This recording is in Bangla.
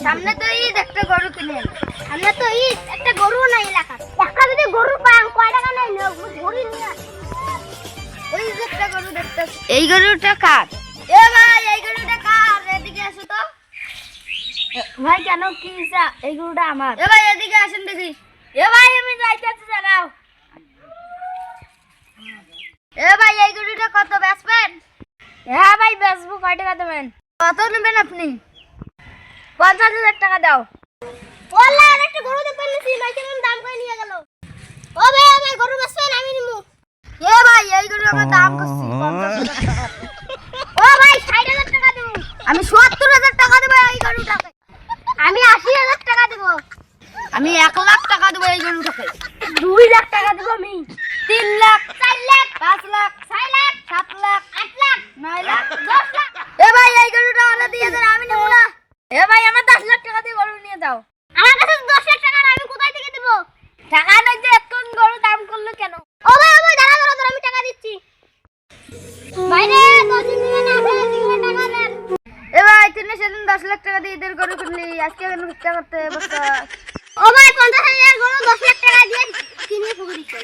সামনে তো ঈদ, একটা গরু কিনে সামনে তো ঈদ, একটা গরু নাই এলাকা, একটা যদি গরু পান কয় টাকা নাই গরু নিয়ে ওই যে একটা গরু দেখতেছি। এই গরুটা কার? এ ভাই এই গরুটা কার? এদিকে আসো তো ভাই। কেন কি হইছে? এই গরুটা আমার। এ ভাই এদিকে আসেন দেখি। এ ভাই আমি যাইতেছি, দাঁড়াও। এ ভাই এই গরুটা কত বেচবেন? হ্যাঁ ভাই বেচবো। কয় টাকা দেবেন? কত নেবেন আপনি? 50,000 টাকা দাও। ওলা একটা গরু দেখবেন নিছি ভাই, কেমন দাম কই নিয়ে গেল। ও ভাই আমি গরু বেচবেন? আমি নিমু। এ ভাই এই গরু আমার দাম করছি 50,000 টাকা। ও ভাই 60,000 টাকা দেব। আমি 70,000 টাকা দেব এই গরুটাকে। আমি 80,000 টাকা দেব। আমি 1 লাখ টাকা দেব এই গরুটাকে। 2 লাখ টাকা দেব আমি। 3 লাখ, 4 লাখ, 5 লাখ, 6 লাখ, 7 লাখ, 8 লাখ, 9 লাখ, 10 লাখ। এ ভাই এই গরুটা ওনা দিয়ে দেন, আমি নেব না। এ ভাই আমার 10 লাখ টাকা দিয়ে গরু নিয়ে যাও। আমার কাছে 10 লাখ টাকা না, আমি কোথায় থেকে দেব? টাকা নাই যে এত গরু দাম করলো কেন? ও ভাই দাঁড়া আমি টাকা দিচ্ছি। বাইরে 10 দিন দিবেন না, আপনি দিবেন টাকা দেন। এ ভাই তুমি সেদিন 10 লাখ টাকা দিয়ে ঈদের গরু কিনলি, আজকে কেন ভিক্ষা করতে বসা? ও ভাই 50,000 গরু 10 লাখ টাকা দিয়ে কিনে ফুক দিচ্ছি।